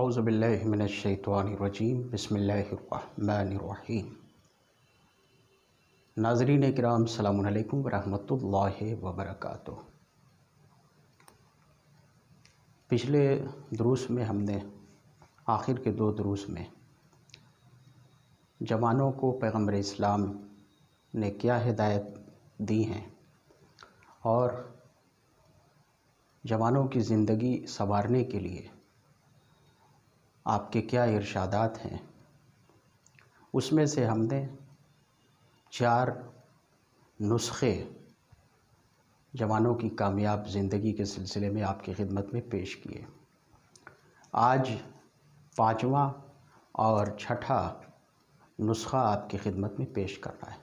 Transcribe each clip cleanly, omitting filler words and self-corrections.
अऊज़ु बिल्लाहि मिनश्शैतानिर्रजीम बिस्मिल्लाहिर्रहमानिर्रहीम। नाज़रीन किराम सलामुन अलैकुम वरहमतुल्लाहि वबरकातुहू। पिछले दुरूस में हमने आखिर के दो दुरूस में जवानों को पैगम्बर इस्लाम ने क्या हिदायत दी हैं और जवानों की ज़िंदगी संवारने के लिए आपके क्या इरशादात हैं, उसमें से हमने 4 नुस्खे जवानों की कामयाब ज़िंदगी के सिलसिले में आपकी खिदमत में पेश किए। आज 5वां और छठा नुस्खा आपकी खिदमत में पेश करना है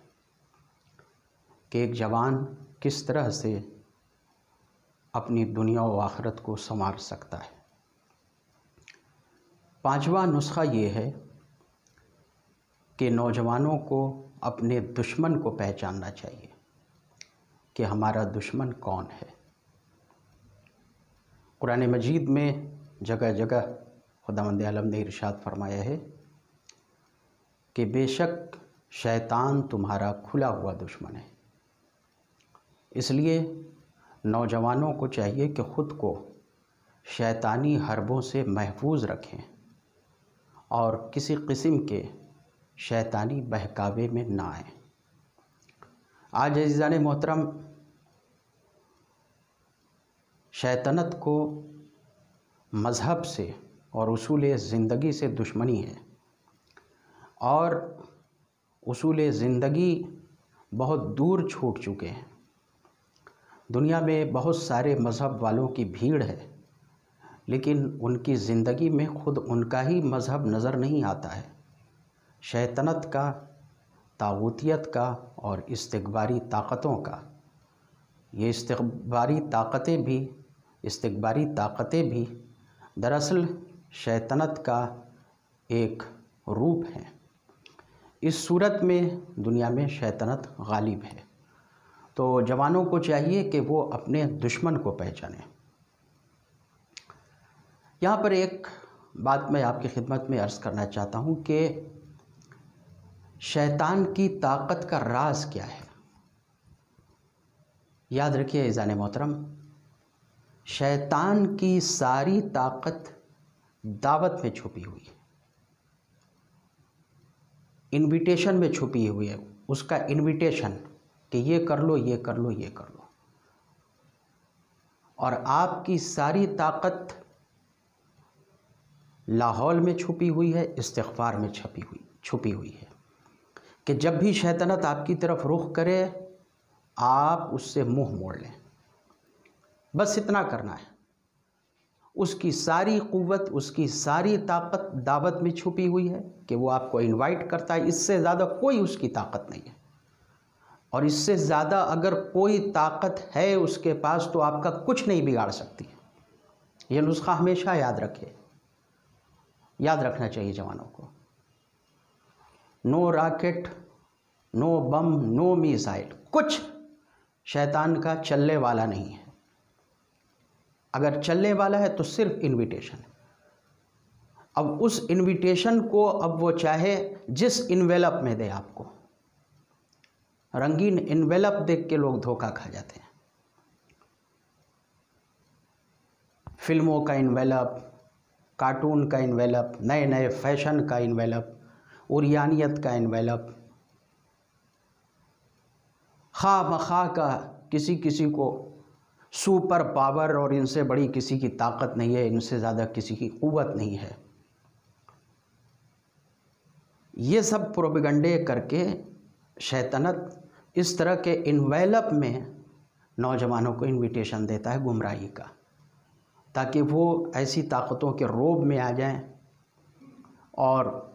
कि एक जवान किस तरह से अपनी दुनिया व आखिरत को संवार सकता है। 5वां नुस्खा ये है कि नौजवानों को अपने दुश्मन को पहचानना चाहिए कि हमारा दुश्मन कौन है। कुरान मजीद में जगह जगह खुदावंद आलम ने इरशाद फरमाया है कि बेशक शैतान तुम्हारा खुला हुआ दुश्मन है। इसलिए नौजवानों को चाहिए कि ख़ुद को शैतानी हरबों से महफूज रखें और किसी किस्म के शैतानी बहकावे में ना आएं। आज अज़ीज़ान मोहतरम, शैतानत को मज़हब से और उसूल ज़िंदगी से दुश्मनी है और उसूल ज़िंदगी बहुत दूर छूट चुके हैं। दुनिया में बहुत सारे मज़हब वालों की भीड़ है, लेकिन उनकी ज़िंदगी में ख़ुद उनका ही मज़हब नज़र नहीं आता है। शैतानत का, तागूतियत का और इस्तिकबारी ताकतों का। ये इस्तिकबारी ताकतें भी दरअसल शैतानत का एक रूप है। इस सूरत में दुनिया में शैतानत गालिब है। तो जवानों को चाहिए कि वो अपने दुश्मन को पहचानें। यहाँ पर एक बात मैं आपकी खिदमत में अर्ज़ करना चाहता हूँ कि शैतान की ताकत का राज क्या है। याद रखिए अज़ीज़ान मोहतरम, शैतान की सारी ताकत दावत में छुपी हुई है, इन्विटेशन में छुपी हुई है। उसका इन्विटेशन कि ये कर लो, ये कर लो, ये कर लो। और आपकी सारी ताकत लाहौल में छुपी हुई है, इस्तिग़फ़ार में छुपी हुई है कि जब भी शैतानत आपकी तरफ रुख करे आप उससे मुंह मोड़ लें। बस इतना करना है। उसकी सारी क़ुव्वत, उसकी सारी ताकत दावत में छुपी हुई है कि वो आपको इनवाइट करता है। इससे ज़्यादा कोई उसकी ताकत नहीं है और इससे ज़्यादा अगर कोई ताकत है उसके पास तो आपका कुछ नहीं बिगाड़ सकती। यह नुस्खा हमेशा याद रखें, याद रखना चाहिए जवानों को। नो रॉकेट, नो बम, नो मिसाइल, कुछ शैतान का चलने वाला नहीं है। अगर चलने वाला है तो सिर्फ इन्विटेशन। अब उस इन्विटेशन को अब वो चाहे जिस इन्वेलप में दे आपको। रंगीन इन्वेलप देख के लोग धोखा खा जाते हैं। फिल्मों का इन्वेलप, कार्टून का इन्वेलप, नए नए फैशन का इन्वेलप, उरियानियत का इन्वेलप, खा मखा का किसी किसी को सुपर पावर और इनसे बड़ी किसी की ताकत नहीं है, इनसे ज़्यादा किसी की क़ुव्वत नहीं है। ये सब प्रोपेगेंडे करके शैतानत इस तरह के इन्वेलप में नौजवानों को इन्विटेशन देता है गुमराही का, ताकि वो ऐसी ताकतों के रोब में आ जाएं और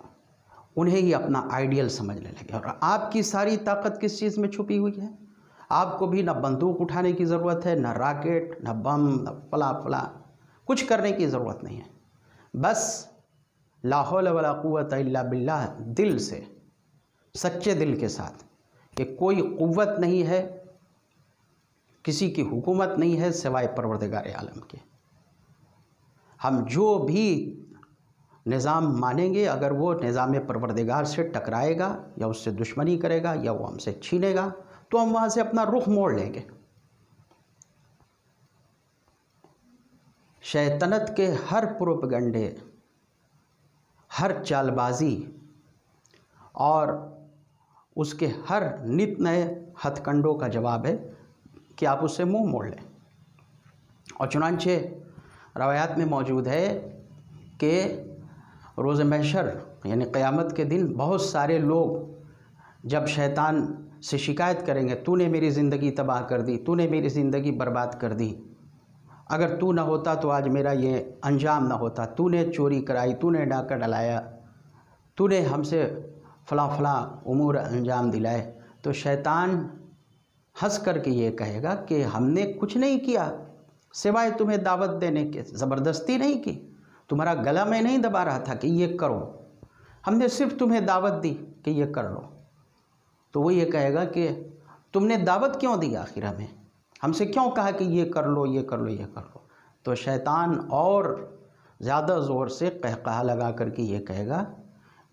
उन्हें ही अपना आइडियल समझने लगे। और आपकी सारी ताकत किस चीज़ में छुपी हुई है? आपको भी ना बंदूक उठाने की ज़रूरत है, ना रॉकेट, ना बम, ना फला कुछ करने की ज़रूरत नहीं है। बस ला हौल वला कुव्वत इल्ला बिल्लाह, दिल से, सच्चे दिल के साथ कि कोई क़ुव्वत नहीं है, किसी की हुकूमत नहीं है सिवाय परवरदिगार आलम के। हम जो भी نظام مانیں گے اگر وہ نظام پروردگار سے ٹکرائے گا یا اس سے دشمنی کرے گا یا وہ ہم سے چھینے گا تو ہم وہاں سے اپنا رخ موڑ لیں گے۔ شیطنت کے ہر پروپیگنڈے، ہر چال بازی اور اس کے ہر نت نئے ہتھ کنڈوں کا جواب ہے کہ آپ اس سے منہ موڑ لیں۔ اور چنانچہ روایات میں موجود ہے کہ روز محشر یعنی قیامت کے دن بہت سارے لوگ جب شیطان سے شکایت کریں گے، تو نے میری زندگی تباہ کر دی، تو نے میری زندگی برباد کر دی، اگر تو نہ ہوتا تو آج میرا یہ انجام نہ ہوتا، تو نے چوری کرائی، تو نے ڈاکہ ڈلایا، تو نے ہم سے فلاں فلاں امور انجام دلائے، تو شیطان ہنس کر کے یہ کہے گا کہ ہم نے کچھ نہیں کیا سوائے تمہیں دعوت دینے کے، زبردستی نہیں کی، تمہارا گلا میں نہیں دبا رہا تھا کہ یہ کرو، ہم نے صرف تمہیں دعوت دی کہ یہ کر لو۔ تو وہ یہ کہے گا کہ تم نے دعوت کیوں دی آخر ہم سے کیوں کہا کہ یہ کر لو یہ کر لو یہ کر لو؟ تو شیطان اور زیادہ زور سے قہقہا لگا کر کے یہ کہے گا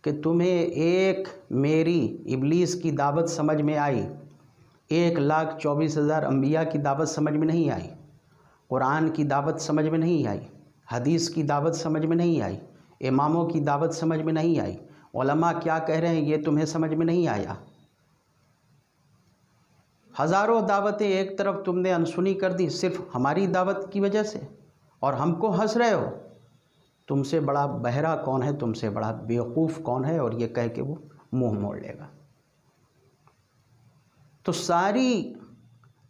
کہ تمہیں ایک میری ابلیس کی دعوت سمجھ میں آئی، 1,24,000 انبیاء کی دعوت سمجھ میں نہیں آئی، قرآن کی دعوت سمجھ میں نہیں آئی، حدیث کی دعوت سمجھ میں نہیں آئی، اماموں کی دعوت سمجھ میں نہیں آئی، علماء کیا کہہ رہے ہیں یہ تمہیں سمجھ میں نہیں آیا، ہزاروں دعوتیں ایک طرف تم نے انسنی کر دی صرف ہماری دعوت کی وجہ سے، اور ہم کو ہنس رہے ہو، تم سے بڑا بہرا کون ہے، تم سے بڑا بیوقوف کون ہے، اور یہ کہہ کے وہ منہ موڑ لے گا۔ تو ساری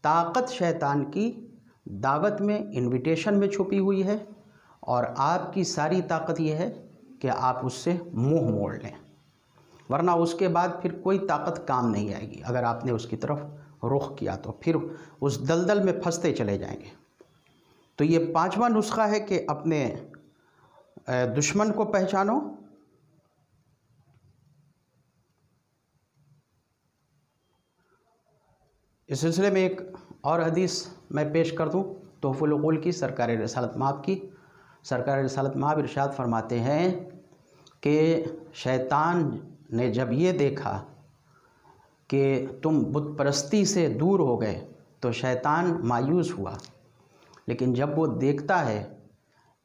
طاقت شیطان کی دعوت میں، انویٹیشن میں چھپی ہوئی ہے، اور آپ کی ساری طاقت یہ ہے کہ آپ اس سے منہ موڑ لیں، ورنہ اس کے بعد پھر کوئی طاقت کام نہیں آئے گی۔ اگر آپ نے اس کی طرف رخ کیا تو پھر اس دلدل میں پھنستے چلے جائیں گے۔ تو یہ 5واں نسخہ ہے کہ اپنے دشمن کو پہچانو، اس سلسلے میں ایک اور حدیث میں پیش کر دوں تحفۃ العقول کی، سرکار رسالت مآب کی۔ سرکار رسالت مآب ارشاد فرماتے ہیں کہ شیطان نے جب یہ دیکھا کہ تم بت پرستی سے دور ہو گئے تو شیطان مایوس ہوا، لیکن جب وہ دیکھتا ہے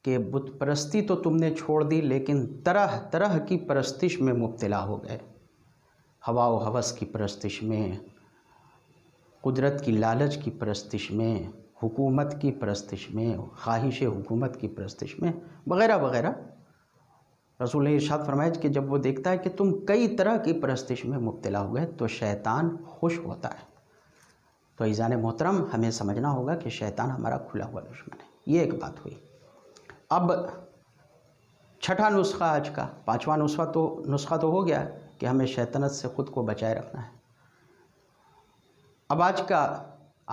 کہ بت پرستی تو تم نے چھوڑ دی لیکن طرح طرح کی پرستش میں مبتلا ہو گئے، ہوا و ہوس کی پرستش میں، قدرت کی لالچ کی پرستش میں، حکومت کی پرستش میں، خواہش حکومت کی پرستش میں وغیرہ وغیرہ، رسول نے ارشاد فرمایا کہ جب وہ دیکھتا ہے کہ تم کئی طرح کی پرستش میں مبتلا ہوئے تو شیطان خوش ہوتا ہے۔ تو عزیزان محترم، ہمیں سمجھنا ہوگا کہ شیطان ہمارا کھلا ہوا دشمن ہے۔ یہ ایک بات ہوئی۔ اب چھٹا نسخہ آج کا، 5واں نسخہ تو ہو گیا کہ ہمیں شیطنت سے خود کو بچائے رکھنا ہے۔ اب آج کا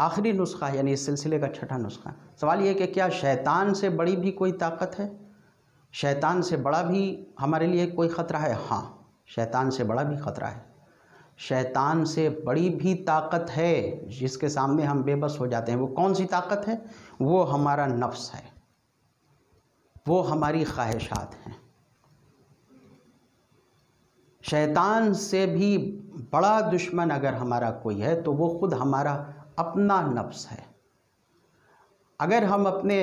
آخری نسخہ یعنی اس سلسلے کا چھٹا نسخہ، سوال یہ کہ کیا شیطان سے بڑی بھی کوئی طاقت ہے؟ شیطان سے بڑا بھی ہمارے لیے کوئی خطرہ ہے؟ ہاں، شیطان سے بڑا بھی خطرہ ہے۔ شیطان سے بڑی بھی طاقت ہے جس کے سامنے ہم بے بس ہو جاتے ہیں۔ وہ کون سی طاقت ہے؟ وہ ہمارا نفس ہے، وہ ہماری خواہشات ہیں۔ شیطان سے بھی بڑا دشمن اگر ہمارا کوئی ہے تو وہ خود ہمارا اپنا نفس ہے۔ اگر ہم اپنے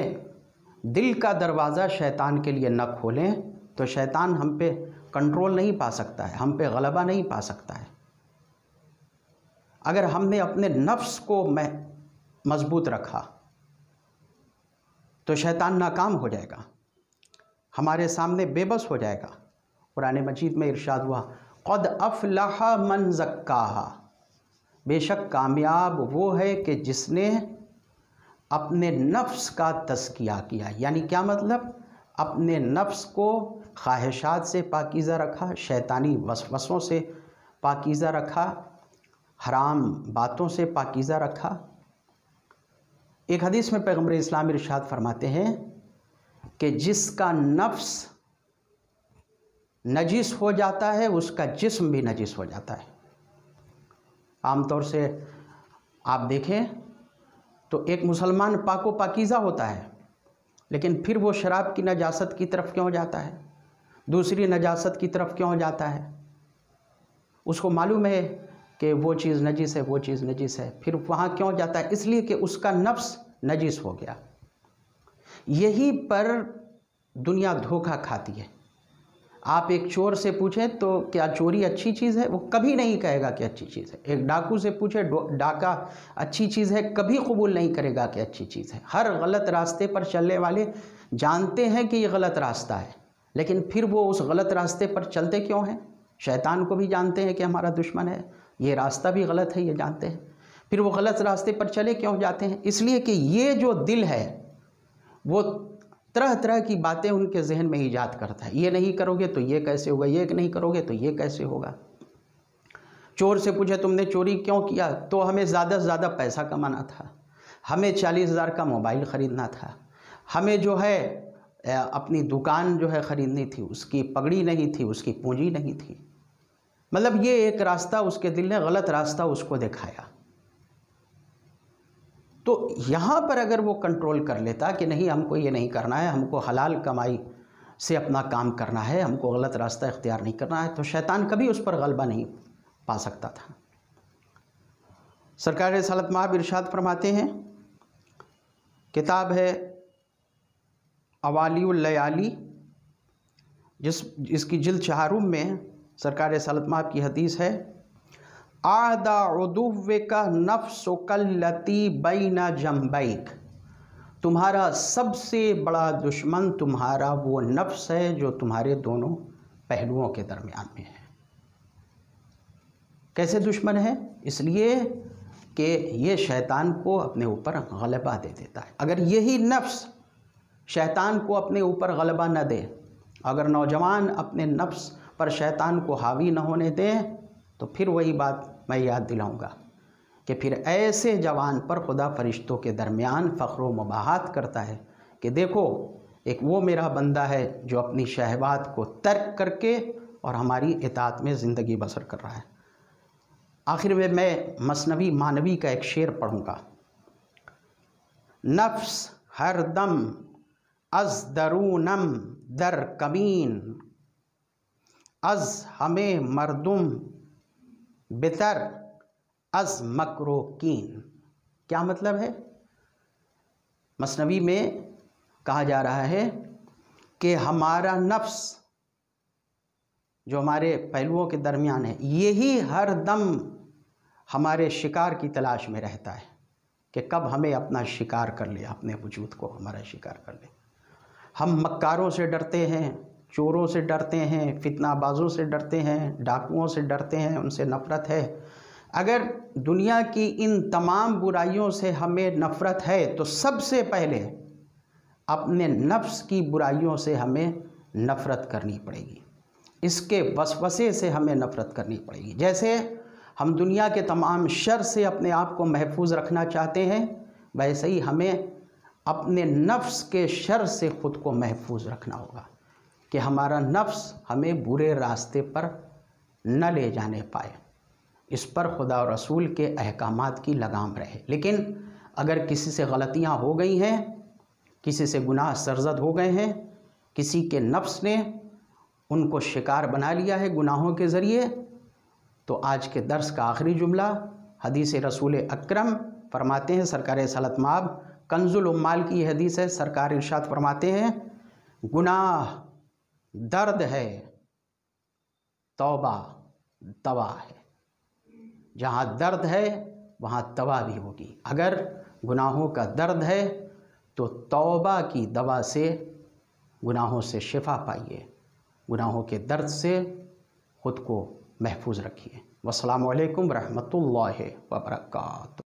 دل کا دروازہ شیطان کے لیے نہ کھولیں تو شیطان ہم پہ کنٹرول نہیں پا سکتا ہے، ہم پہ غلبہ نہیں پا سکتا ہے۔ اگر ہم نے اپنے نفس کو مضبوط رکھا تو شیطان ناکام ہو جائے گا، ہمارے سامنے بے بس ہو جائے گا۔ قرآن مجید میں ارشاد ہوا قد افلح من زکاہا، بے شک کامیاب وہ ہے کہ جس نے اپنے نفس کا تزکیہ کیا۔ یعنی کیا مطلب؟ اپنے نفس کو خواہشات سے پاکیزہ رکھا، شیطانی وسوسوں سے پاکیزہ رکھا، حرام باتوں سے پاکیزہ رکھا۔ ایک حدیث میں پیغمبر اسلام ارشاد فرماتے ہیں کہ جس کا نفس نجس ہو جاتا ہے اس کا جسم بھی نجس ہو جاتا ہے۔ عام طور سے آپ دیکھیں تو ایک مسلمان پاک و پاکیزہ ہوتا ہے لیکن پھر وہ شراب کی نجاست کی طرف کیوں جاتا ہے؟ दूसरी नजासत की तरफ क्यों जाता है? उसको मालूम है कि वो चीज़ नजिस है, वो चीज़ नजिस है, फिर वहाँ क्यों जाता है? इसलिए कि उसका नफ्स नजिस हो गया। यही पर दुनिया धोखा खाती है। आप एक चोर से पूछें तो क्या चोरी अच्छी चीज़ है, वो कभी नहीं कहेगा कि अच्छी चीज़ है। एक डाकू से पूछे डाका अच्छी चीज़ है, कभी कबूल नहीं करेगा कि अच्छी चीज़ है। हर गलत रास्ते पर चलने वाले जानते हैं कि ये गलत रास्ता है, लेकिन फिर वो उस गलत रास्ते पर चलते क्यों हैं? शैतान को भी जानते हैं कि हमारा दुश्मन है, ये रास्ता भी गलत है, ये जानते हैं, फिर वो गलत रास्ते पर चले क्यों जाते हैं? इसलिए कि ये जो दिल है वो तरह तरह की बातें उनके जहन में ईजाद करता है। ये नहीं करोगे तो ये कैसे होगा, ये नहीं करोगे तो ये कैसे होगा। चोर से पूछे तुमने चोरी क्यों किया? तो हमें ज़्यादा से ज़्यादा पैसा कमाना था, हमें 40,000 का मोबाइल ख़रीदना था, हमें जो है अपनी दुकान जो है ख़रीदनी थी, उसकी पगड़ी नहीं थी, उसकी पूंजी नहीं थी। मतलब ये एक रास्ता उसके दिल ने गलत रास्ता उसको दिखाया। तो यहाँ पर अगर वो कंट्रोल कर लेता कि नहीं, हमको ये नहीं करना है, हमको हलाल कमाई से अपना काम करना है, हमको गलत रास्ता इख्तियार नहीं करना है, तो शैतान कभी उस पर गलबा नहीं पा सकता था। सरकार रिसालत मआब इरशाद फरमाते हैं, किताब है अवालिउल लयाली, जिसकी जिल्द 4 में सरकार रिसालत मआब की हदीस है, आदा उदुव्विका नफ्सुकल्लती बैना जंबैक, तुम्हारा सबसे बड़ा दुश्मन तुम्हारा वो नफ्स है जो तुम्हारे दोनों पहलुओं के दरमियान में है। कैसे दुश्मन है? इसलिए कि ये शैतान को अपने ऊपर गलबा दे देता है। अगर यही नफ्स शैतान को अपने ऊपर गलबा न दे, अगर नौजवान अपने नफ्स पर शैतान को हावी न होने दें, तो फिर वही बात मैं याद दिलाऊंगा कि फिर ऐसे जवान पर खुदा फरिश्तों के दरमियान फ़ख्र व मुबाहत करता है कि देखो, एक वो मेरा बंदा है जो अपनी शहवात को तर्क करके और हमारी इताअत में ज़िंदगी बसर कर रहा है। आखिर में मैं मसनवी मानवी का एक शेर पढ़ूँगा, नफ्स हर दम अज़ दरूनम दर कमीन, अज़ हमें मरदुम बेतर अज़ मकरोकीन। क्या मतलब है? मसनवी में कहा जा रहा है कि हमारा नफ्स जो हमारे पहलुओं के दरमियान है, यही हर दम हमारे शिकार की तलाश में रहता है कि कब हमें अपना शिकार कर ले, अपने वजूद को हमारा शिकार कर ले। हम मक्कारों से डरते हैं, चोरों से डरते हैं, फितनाबाजों से डरते हैं, डाकुओं से डरते हैं, उनसे नफ़रत है। अगर दुनिया की इन तमाम बुराइयों से हमें नफ़रत है तो सबसे पहले अपने नफ्स की बुराइयों से हमें नफ़रत करनी पड़ेगी, इसके वसवसे से हमें नफ़रत करनी पड़ेगी। जैसे हम दुनिया के तमाम शर से अपने आप को महफूज रखना चाहते हैं, वैसे ही हमें अपने नफ्स के शर से ख़ुद को महफूज रखना होगा कि हमारा नफ्स हमें बुरे रास्ते पर न ले जाने पाए। इस पर खुदा और रसूल के अहकामात की लगाम रहे। लेकिन अगर किसी से गलतियां हो गई हैं, किसी से गुनाह सरजद हो गए हैं, किसी के नफ्स ने उनको शिकार बना लिया है गुनाहों के ज़रिए, तो आज के दर्स का आखिरी जुमला हदीस रसूल अकरम फरमाते हैं, सरकार रिसालत मआब कंजुल उम्माल की हदीस है। सरकार इरशाद फरमाते हैं, गुनाह दर्द है, तौबा दवा है। जहाँ दर्द है वहाँ तवा भी होगी। अगर गुनाहों का दर्द है तो तौबा की दवा से गुनाहों से शिफा पाइए, गुनाहों के दर्द से ख़ुद को महफूज रखिए। वस्सलामु अलैकुम रहमतुल्लाहि व बरकातुहू।